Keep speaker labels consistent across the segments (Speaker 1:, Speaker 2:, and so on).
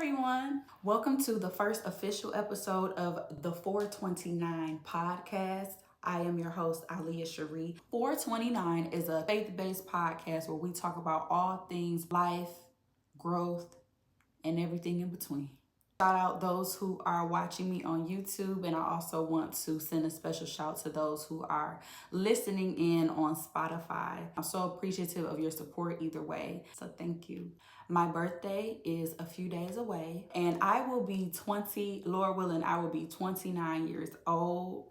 Speaker 1: everyone. Welcome to the first official episode of the 429 podcast. I am your host, Aliyah Cherie. 429 is a faith-based podcast where we talk about all things life, growth, and everything in between. Shout out those who are watching me on YouTube, and I also want to send a special shout to those who are listening in on Spotify. I'm so appreciative of your support either way, so thank you. My birthday is a few days away, and I will be 20, Lord willing, I will be 29 years old.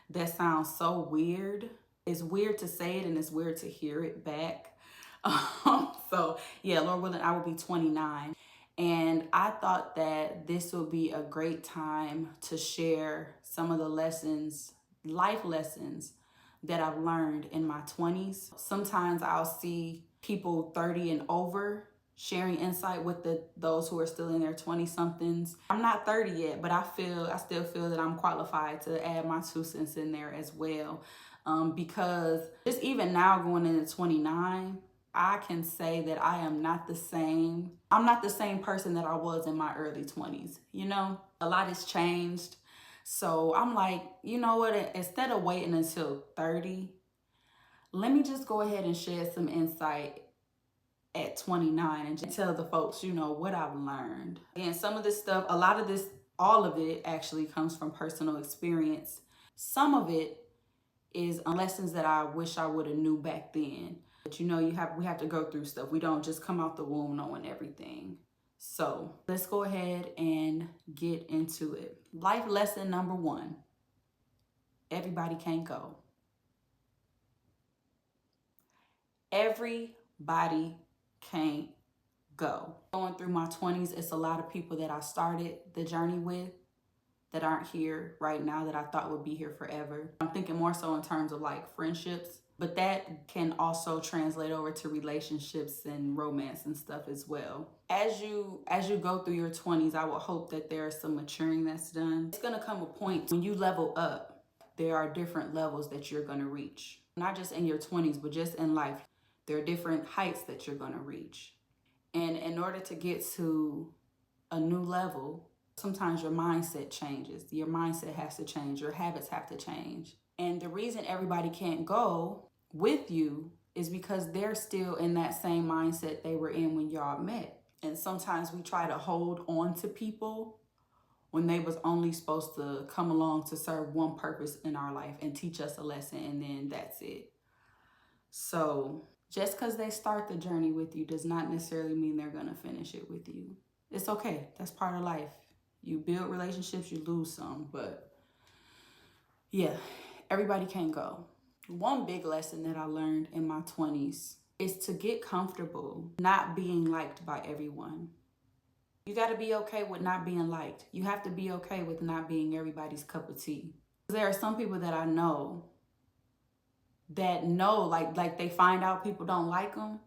Speaker 1: That sounds so weird. It's weird to say it, and it's weird to hear it back. So yeah, Lord willing, I will be 29. And I thought that this would be a great time to share some of the life lessons that I've learned in my 20s. Sometimes I'll see people 30 and over sharing insight with those who are still in their 20-somethings. I'm not 30 yet, but I still feel that I'm qualified to add my 2 cents in there as well. Because just even now going into 29, I can say that I am not the same. I'm not the same person that I was in my early 20s. You know, a lot has changed. So I'm like, you know what? Instead of waiting until 30, let me just go ahead and share some insight at 29 and just tell the folks, you know, what I've learned. And some of this stuff, all of it actually comes from personal experience. Some of it is lessons that I wish I would have knew back then. But you know, we have to go through stuff. We don't just come out the womb knowing everything. So let's go ahead and get into it. Life lesson number 1. Everybody can't go. Everybody can't go. Going through my 20s, it's a lot of people that I started the journey with that aren't here right now that I thought would be here forever. I'm thinking more so in terms of like friendships, but that can also translate over to relationships and romance and stuff as well. As you go through your 20s, I would hope that there's some maturing that's done. It's gonna come a point when you level up. There are different levels that you're gonna reach. Not just in your 20s, but just in life. There are different heights that you're gonna reach. And in order to get to a new level, sometimes your mindset changes. Your mindset has to change. Your habits have to change. And the reason everybody can't go with you is because they're still in that same mindset they were in when y'all met. And sometimes we try to hold on to people when they was only supposed to come along to serve one purpose in our life and teach us a lesson, and then that's it. So just because they start the journey with you does not necessarily mean they're going to finish it with you. It's okay. That's part of life. You build relationships, you lose some, but yeah, everybody can't go. One big lesson that I learned in my 20s is to get comfortable not being liked by everyone. You got to be okay with not being liked. You have to be okay with not being everybody's cup of tea. There are some people that I know that like they find out people don't like them,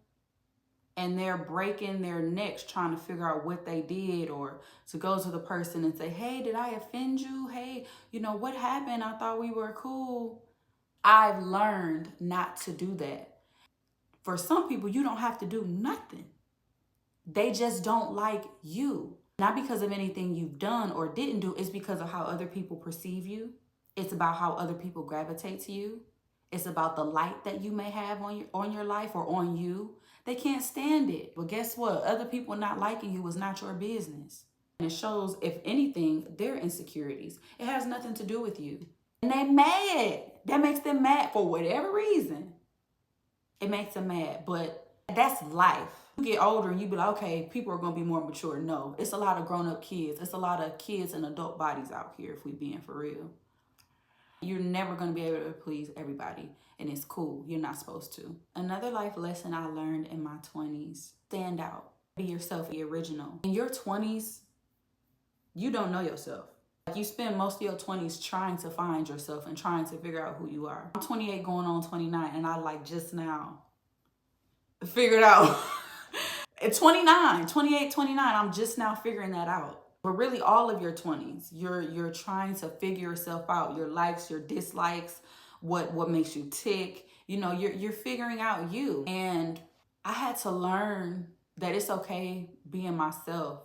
Speaker 1: and they're breaking their necks trying to figure out what they did, or to go to the person and say, hey, did I offend you? Hey, you know, what happened? I thought we were cool. I've learned not to do that. For some people, you don't have to do nothing. They just don't like you. Not because of anything you've done or didn't do. It's because of how other people perceive you. It's about how other people gravitate to you. It's about the light that you may have on your life or on you. They can't stand it. But guess what? Other people not liking you is not your business. And it shows, if anything, their insecurities. It has nothing to do with you. And they mad. That makes them mad for whatever reason. It makes them mad. But that's life. You get older and you be like, okay, people are going to be more mature. No, it's a lot of grown-up kids. It's a lot of kids in adult bodies out here, if we being for real. You're never going to be able to please everybody, and it's cool. You're not supposed to. Another life lesson I learned in my 20s, stand out. Be yourself, be original. In your 20s, you don't know yourself. You spend most of your 20s trying to find yourself and trying to figure out who you are. I'm 28 going on 29, and I just now figured out. At 29, 28, 29, I'm just now figuring that out. But really all of your 20s, you're trying to figure yourself out, your likes, your dislikes, what makes you tick. You know, you're figuring out you. And I had to learn that it's okay being myself.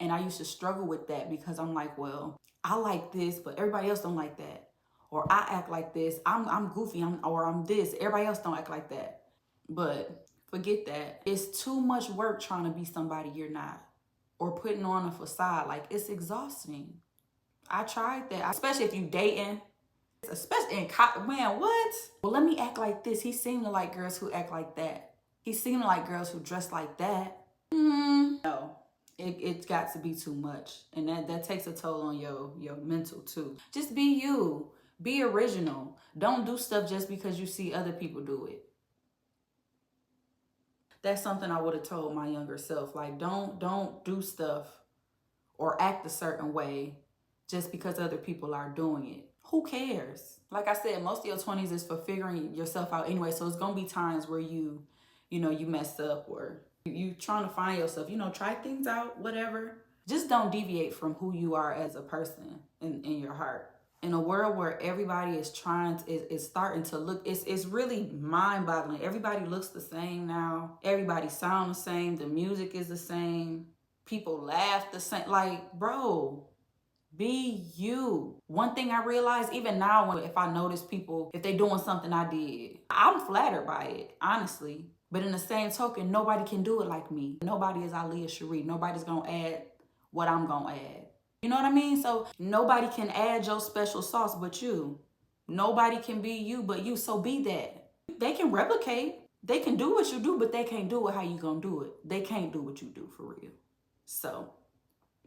Speaker 1: And I used to struggle with that because I'm like, well, I like this, but everybody else don't like that. Or I act like this, I'm goofy, or I'm this, everybody else don't act like that. But forget that. It's too much work trying to be somebody you're not, or putting on a facade. Like, it's exhausting. I tried that, especially if you dating, especially in man, what? Well, let me act like this. He seemed to like girls who act like that. He seemed to like girls who dress like that. No, it's got to be too much, and that takes a toll on your mental too. Just be you. Be original. Don't do stuff just because you see other people do it. That's something I would have told my younger self. Like, don't do stuff or act a certain way just because other people are doing it. Who cares? Like I said, most of your 20s is for figuring yourself out anyway. So it's gonna be times where you mess up, or you trying to find yourself, try things out, whatever. Just don't deviate from who you are as a person in your heart. In a world where everybody is is starting to look, it's really mind-boggling. Everybody looks the same now. Everybody sounds the same. The music is the same. People laugh the same. Like, bro, be you. One thing I realize, even now, if I notice people, if they doing something I did, I'm flattered by it, honestly. But in the same token, nobody can do it like me. Nobody is Aaliyah Cherie. Nobody's gonna add what I'm gonna add. You know what I mean? So nobody can add your special sauce but you. Nobody can be you but you, so be that. They can replicate. They can do what you do, but they can't do it how you gonna do it. They can't do what you do for real. So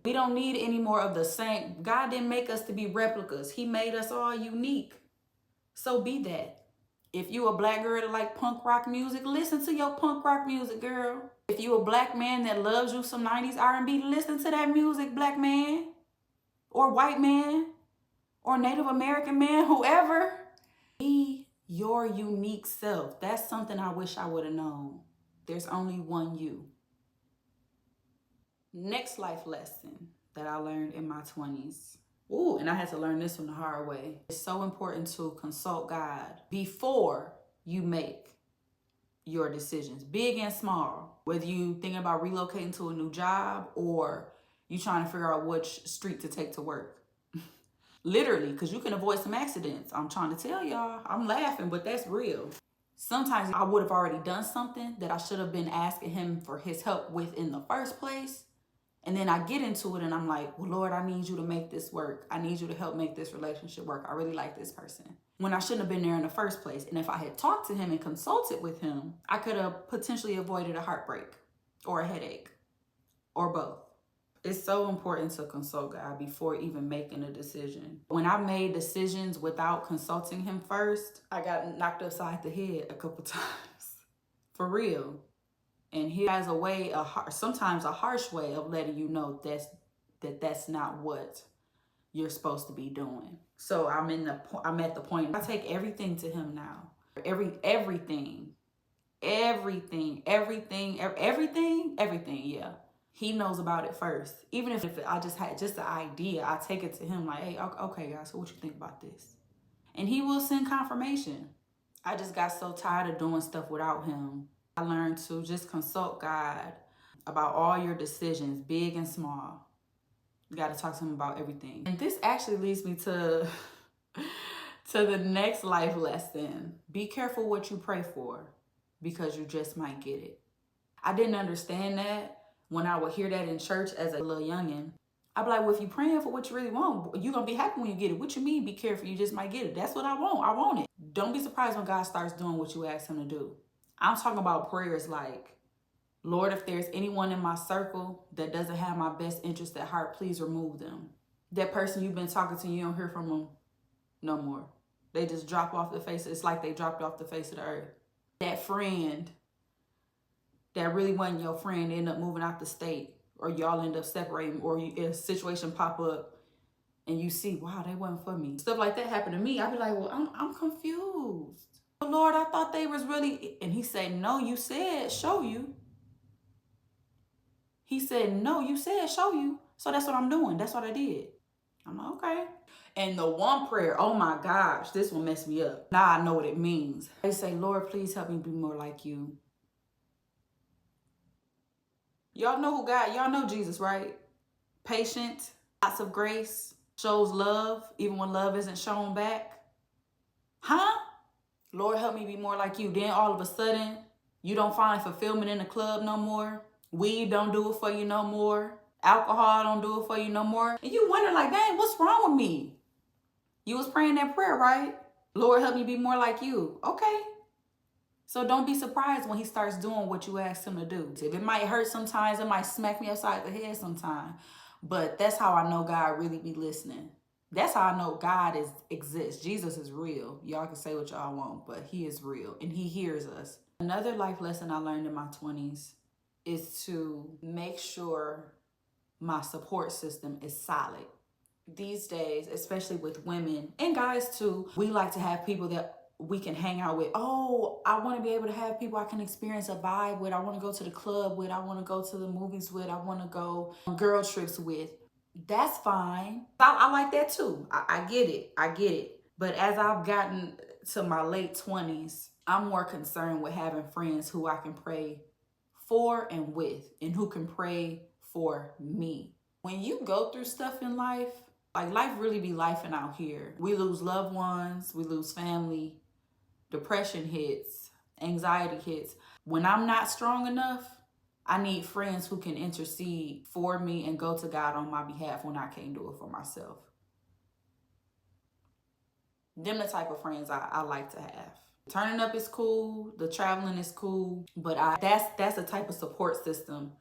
Speaker 1: we don't need any more of the same. God didn't make us to be replicas. He made us all unique. So be that. If you a black girl that like punk rock music, listen to your punk rock music, girl. If you a black man that loves you some 90s R&B, listen to that music, black man. Or white man. Or Native American man, whoever. Be your unique self. That's something I wish I would have known. There's only one you. Next life lesson that I learned in my 20s. Ooh, and I had to learn this one the hard way. It's so important to consult God before you make your decisions, big and small. Whether you thinking about relocating to a new job or you trying to figure out which street to take to work. Literally, because you can avoid some accidents. I'm trying to tell y'all, I'm laughing, but that's real. Sometimes I would have already done something that I should have been asking him for his help with in the first place. And then I get into it and I'm like, well, Lord, I need you to make this work. I need you to help make this relationship work. I really like this person. When I shouldn't have been there in the first place. And if I had talked to him and consulted with him, I could have potentially avoided a heartbreak or a headache or both. It's so important to consult God before even making a decision. When I made decisions without consulting him first, I got knocked upside the head a couple times. For real. And he has a way, sometimes a harsh way of letting you know that's not what you're supposed to be doing. So I'm at the point, I take everything to him now. Everything, yeah. He knows about it first. Even if I just had just the idea, I take it to him like, hey, okay, guys, so what you think about this? And he will send confirmation. I just got so tired of doing stuff without him. I learned to just consult God about all your decisions, big and small. You got to talk to him about everything. And this actually leads me to the next life lesson. Be careful what you pray for, because you just might get it. I didn't understand that when I would hear that in church as a little youngin'. I'd be like, well, if you're praying for what you really want, you're going to be happy when you get it. What you mean, be careful, you just might get it? That's what I want. I want it. Don't be surprised when God starts doing what you ask him to do. I'm talking about prayers like, Lord, if there's anyone in my circle that doesn't have my best interest at heart, please remove them. That person you've been talking to, you don't hear from them no more. They just drop off the face. It's like they dropped off the face of the earth. That friend that really wasn't your friend end up moving out the state, or y'all end up separating, or a situation pop up and you see, wow, they wasn't for me. Stuff like that happened to me. I'd be like, well, I'm confused. Lord, I thought they was really, and he said, no, you said show you. He said, no, you said show you. So that's what I'm doing. That's what I did. I'm like, okay. And the one prayer, oh my gosh, this one messed me up. Now I know what it means. They say, Lord, please help me be more like you. Y'all know who God, y'all know Jesus, right? patient, lots of grace, shows love even when love isn't shown back. Huh? Lord, help me be more like you. Then all of a sudden, you don't find fulfillment in the club no more. Weed don't do it for you no more. Alcohol don't do it for you no more. And you wonder like, dang, what's wrong with me? You was praying that prayer, right? Lord, help me be more like you. Okay. So don't be surprised when he starts doing what you asked him to do. If it might hurt sometimes, it might smack me upside the head sometimes. But that's how I know God really be listening. That's how I know God exists. Jesus is real. Y'all can say what y'all want, but he is real and he hears us. Another life lesson I learned in my 20s is to make sure my support system is solid. These days, especially with women and guys too, we like to have people that we can hang out with. Oh, I want to be able to have people I can experience a vibe with. I want to go to the club with. I want to go to the movies with. I want to go on girl trips with. That's fine. I like that too. I get it. I get it. But as I've gotten to my late 20s, I'm more concerned with having friends who I can pray for and with, and who can pray for me. When you go through stuff in life, like life really be lifing out here. We lose loved ones, we lose family, depression hits, anxiety hits. When I'm not strong enough, I need friends who can intercede for me and go to God on my behalf when I can't do it for myself. Them the type of friends I like to have. Turning up is cool, the traveling is cool, but that's the type of support system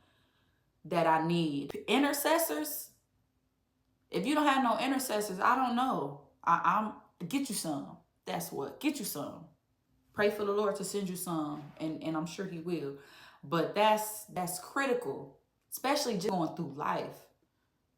Speaker 1: that I need. Intercessors, if you don't have no intercessors, I don't know. I'm get you some. That's what. Get you some. Pray for the Lord to send you some, and I'm sure he will. But that's critical, especially just going through life.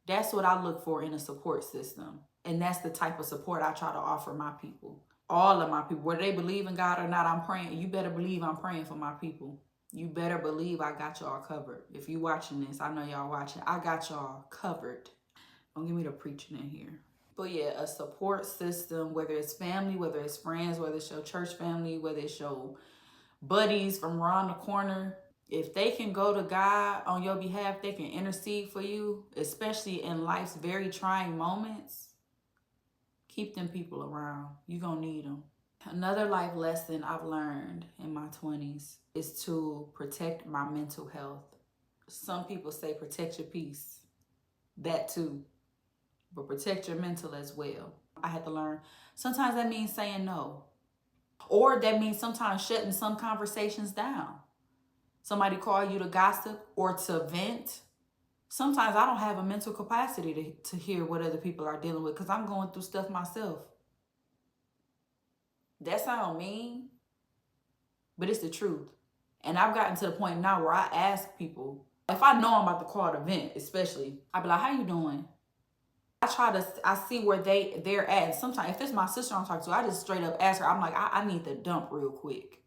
Speaker 1: That's what I look for in a support system. And that's the type of support I try to offer my people. All of my people, whether they believe in God or not, I'm praying. You better believe I'm praying for my people. You better believe I got y'all covered. If you watching this, I know y'all watching. I got y'all covered. Don't give me the preaching in here. But yeah, a support system, whether it's family, whether it's friends, whether it's your church family, whether it's your buddies from around the corner, if they can go to God on your behalf, they can intercede for you, especially in life's very trying moments. Keep them people around. You're going to need them. Another life lesson I've learned in my 20s is to protect my mental health. Some people say protect your peace. That too. But protect your mental as well. I had to learn. Sometimes that means saying no. Or that means sometimes shutting some conversations down. Somebody call you to gossip or to vent. Sometimes I don't have a mental capacity to hear what other people are dealing with because I'm going through stuff myself. That sounds mean, but it's the truth. And I've gotten to the point now where I ask people, if I know I'm about to call to vent, especially, I be like, how you doing? I see where they're at. And sometimes if it's my sister I'm talking to, I just straight up ask her, I'm like, I need to dump real quick.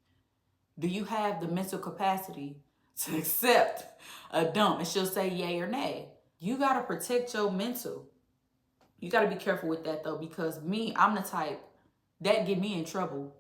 Speaker 1: Do you have the mental capacity to accept a dump? And she'll say yay or nay. You got to protect your mental. You got to be careful with that though, because I'm the type that get me in trouble.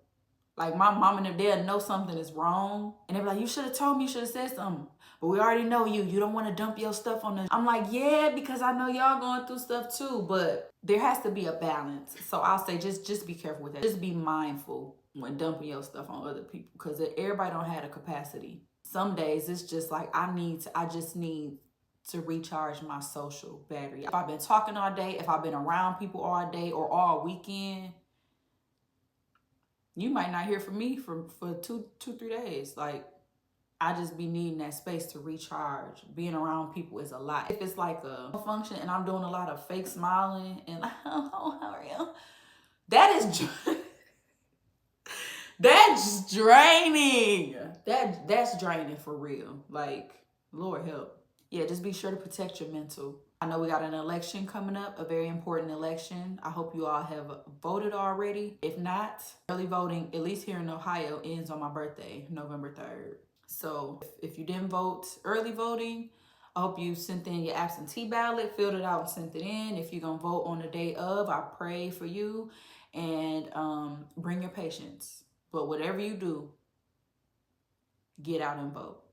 Speaker 1: Like my mom and them, they'll know something is wrong. And they're like, you should have told me, you should have said something. But we already know you. You don't want to dump your stuff on the... I'm like, yeah, because I know y'all going through stuff too. But there has to be a balance. So I'll say just be careful with that. Just be mindful when dumping your stuff on other people. Because everybody don't have the capacity. Some days it's just like I just need to recharge my social battery. If I've been talking all day, if I've been around people all day or all weekend, you might not hear from me for 2-3 days. Like, I just be needing that space to recharge. Being around people is a lot. If it's like a function and I'm doing a lot of fake smiling and like, oh, how are you? That's draining. That's draining for real. Like, Lord help. Yeah, just be sure to protect your mental. I know we got an election coming up, a very important election. I hope you all have voted already. If not, early voting, at least here in Ohio, ends on my birthday, November 3rd. So if you didn't vote early voting, I hope you sent in your absentee ballot, filled it out and sent it in. If you're going to vote on the day of, I pray for you and bring your patience. But whatever you do, get out and vote.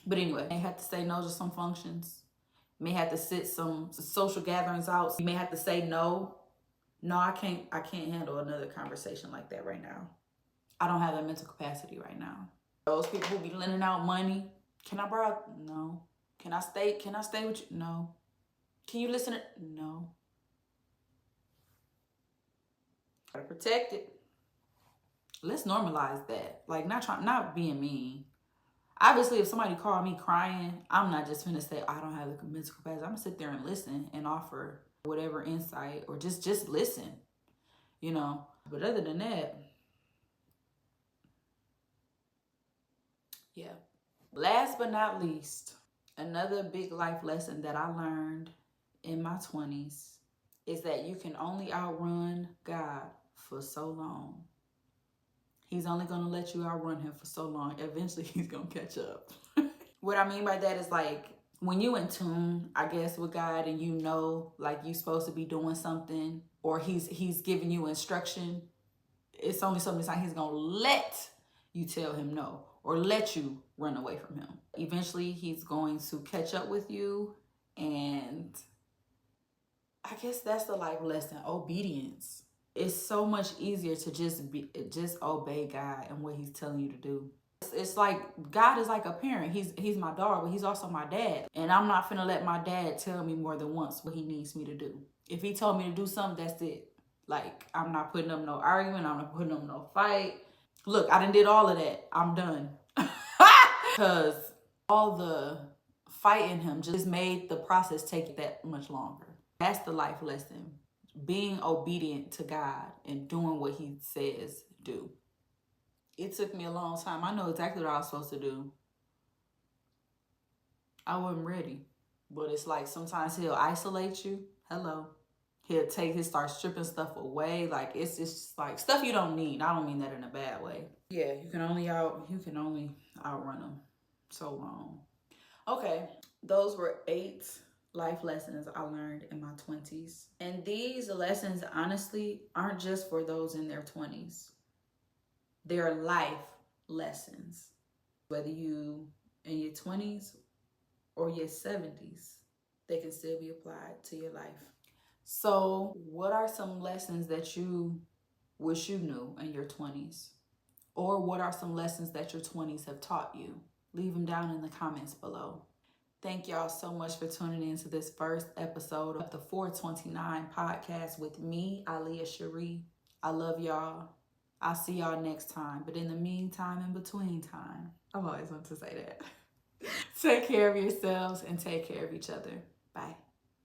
Speaker 1: But anyway, I have to say no to some functions. You may have to sit some social gatherings out. You may have to say no. No, I can't handle another conversation like that right now. I don't have that mental capacity right now. Those people who be lending out money, can I borrow? No. Can I stay with you? No. Can you listen to? No. Gotta protect it. Let's normalize that. Like, not being mean. Obviously, if somebody called me crying, I'm not just gonna say, I don't have the mental capacity. I'm gonna sit there and listen and offer whatever insight, or just listen, you know. But other than that, yeah. Last but not least, another big life lesson that I learned in my 20s is that you can only outrun God for so long. He's only going to let you outrun him for so long. Eventually, he's going to catch up. What I mean by that is, like, when you in tune, I guess, with God, and you know, like, you're supposed to be doing something, or he's giving you instruction, it's only something he's going to let you tell him no, or let you run away from him. Eventually, he's going to catch up with you, and I guess that's the life lesson: obedience. It's so much easier to just obey God and what he's telling you to do. It's like God is like a parent. He's my dog, but he's also my dad. And I'm not finna let my dad tell me more than once what he needs me to do. If he told me to do something, that's it. Like, I'm not putting up no argument. I'm not putting up no fight. Look, I done did all of that. I'm done. Because all the fighting him just made the process take that much longer. That's the life lesson. Being obedient to God and doing what he says do. It took me a long time. I know exactly what I was supposed to do. I wasn't ready. But it's like sometimes he'll isolate you. Hello. He'll start stripping stuff away. Like, it's just like stuff you don't need. I don't mean that in a bad way. Yeah, you can only outrun them so long. Okay, those were 8 life lessons I learned in my 20s. And these lessons, honestly, aren't just for those in their 20s. They're life lessons. Whether you in your 20s or your 70s, they can still be applied to your life. So, what are some lessons that you wish you knew in your 20s? Or what are some lessons that your 20s have taught you? Leave them down in the comments below. Thank y'all so much for tuning in to this first episode of the 429 podcast with me, Aliyah Cherie. I love y'all. I'll see y'all next time. But in the meantime, in between time, I've always wanted to say that. Take care of yourselves and take care of each other. Bye.